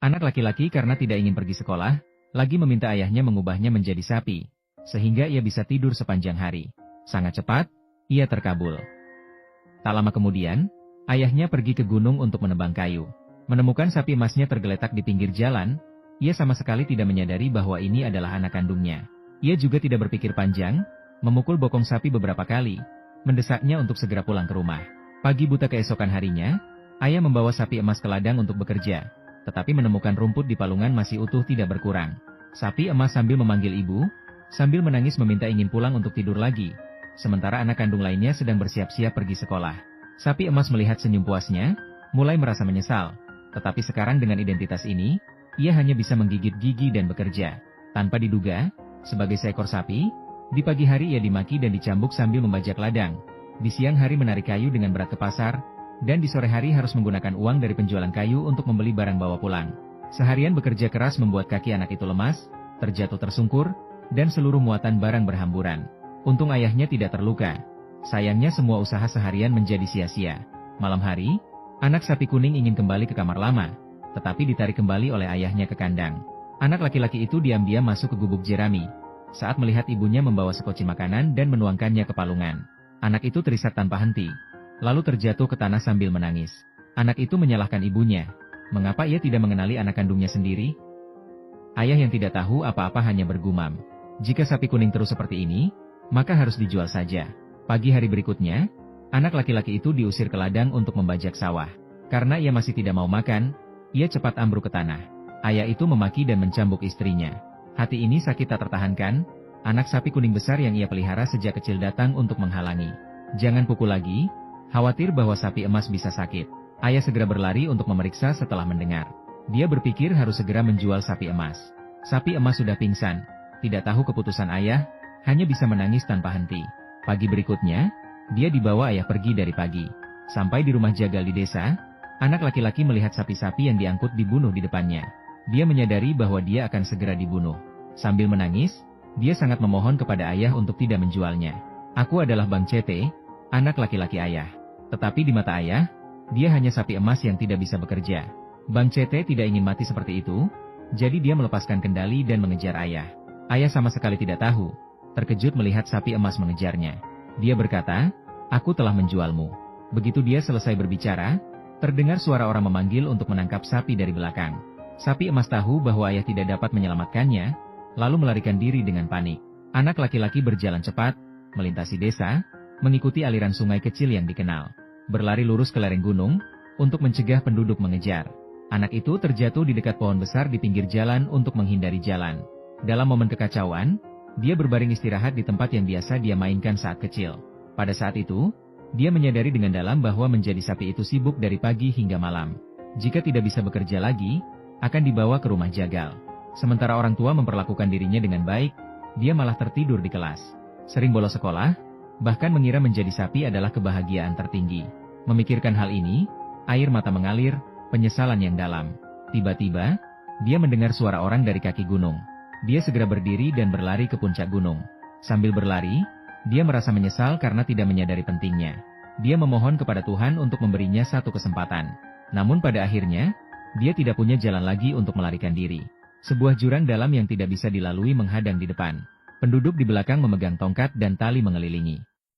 Anak laki-laki karena tidak ingin pergi sekolah, lagi meminta ayahnya mengubahnya menjadi sapi, sehingga ia bisa tidur sepanjang hari. Sangat cepat, ia terkabul. Tak lama kemudian, ayahnya pergi ke gunung untuk menebang kayu. Menemukan sapi emasnya tergeletak di pinggir jalan, ia sama sekali tidak menyadari bahwa ini adalah anak kandungnya. Ia juga tidak berpikir panjang, memukul bokong sapi beberapa kali, mendesaknya untuk segera pulang ke rumah. Pagi buta keesokan harinya, ayah membawa sapi emas ke ladang untuk bekerja, tetapi menemukan rumput di palungan masih utuh tidak berkurang. Sapi emas sambil memanggil ibu, sambil menangis meminta ingin pulang untuk tidur lagi, sementara anak kandung lainnya sedang bersiap-siap pergi sekolah. Sapi emas melihat senyum puasnya, mulai merasa menyesal, tetapi sekarang dengan identitas ini, ia hanya bisa menggigit gigi dan bekerja. Tanpa diduga, sebagai seekor sapi, di pagi hari ia dimaki dan dicambuk sambil membajak ladang. Di siang hari menarik kayu dengan berat ke pasar, dan di sore hari harus menggunakan uang dari penjualan kayu untuk membeli barang bawa pulang. Seharian bekerja keras membuat kaki anak itu lemas, terjatuh tersungkur, dan seluruh muatan barang berhamburan. Untung ayahnya tidak terluka. Sayangnya semua usaha seharian menjadi sia-sia. Malam hari, anak sapi kuning ingin kembali ke kamar lama, tetapi ditarik kembali oleh ayahnya ke kandang. Anak laki-laki itu diam-diam masuk ke gubuk jerami, saat melihat ibunya membawa sekoci makanan dan menuangkannya ke palungan. Anak itu terisak tanpa henti, lalu terjatuh ke tanah sambil menangis. Anak itu menyalahkan ibunya. Mengapa ia tidak mengenali anak kandungnya sendiri? Ayah yang tidak tahu apa-apa hanya bergumam. Jika sapi kuning terus seperti ini, maka harus dijual saja. Pagi hari berikutnya, anak laki-laki itu diusir ke ladang untuk membajak sawah. Karena ia masih tidak mau makan, ia cepat ambruk ke tanah. Ayah itu memaki dan mencambuk istrinya. Hati ini sakit tak tertahankan, anak sapi kuning besar yang ia pelihara sejak kecil datang untuk menghalangi. Jangan pukul lagi, khawatir bahwa sapi emas bisa sakit. Ayah segera berlari untuk memeriksa setelah mendengar. Dia berpikir harus segera menjual sapi emas. Sapi emas sudah pingsan, tidak tahu keputusan ayah, hanya bisa menangis tanpa henti. Pagi berikutnya, dia dibawa ayah pergi dari pagi. Sampai di rumah jagal di desa, anak laki-laki melihat sapi-sapi yang diangkut dibunuh di depannya. Dia menyadari bahwa dia akan segera dibunuh. Sambil menangis, dia sangat memohon kepada ayah untuk tidak menjualnya. Aku adalah Bang Cete, anak laki-laki ayah. Tetapi di mata ayah, dia hanya sapi emas yang tidak bisa bekerja. Bang Cete tidak ingin mati seperti itu, jadi dia melepaskan kendali dan mengejar ayah. Ayah sama sekali tidak tahu, terkejut melihat sapi emas mengejarnya. Dia berkata, "Aku telah menjualmu." Begitu dia selesai berbicara, terdengar suara orang memanggil untuk menangkap sapi dari belakang. Sapi emas tahu bahwa ayah tidak dapat menyelamatkannya, lalu melarikan diri dengan panik. Anak laki-laki berjalan cepat, melintasi desa, mengikuti aliran sungai kecil yang dikenal. Berlari lurus ke lereng gunung, untuk mencegah penduduk mengejar. Anak itu terjatuh di dekat pohon besar di pinggir jalan untuk menghindari jalan. Dalam momen kekacauan, dia berbaring istirahat di tempat yang biasa dia mainkan saat kecil. Pada saat itu, dia menyadari dengan dalam bahwa menjadi sapi itu sibuk dari pagi hingga malam. Jika tidak bisa bekerja lagi, akan dibawa ke rumah jagal. Sementara orang tua memperlakukan dirinya dengan baik, dia malah tertidur di kelas. Sering bolos sekolah, bahkan mengira menjadi sapi adalah kebahagiaan tertinggi. Memikirkan hal ini, air mata mengalir, penyesalan yang dalam. Tiba-tiba, dia mendengar suara orang dari kaki gunung. Dia segera berdiri dan berlari ke puncak gunung. Sambil berlari, dia merasa menyesal karena tidak menyadari pentingnya. Dia memohon kepada Tuhan untuk memberinya satu kesempatan. Namun pada akhirnya, dia tidak punya jalan lagi untuk melarikan diri. Sebuah jurang dalam yang tidak bisa dilalui menghadang di depan. Penduduk di belakang memegang tongkat dan tali mengelilingi.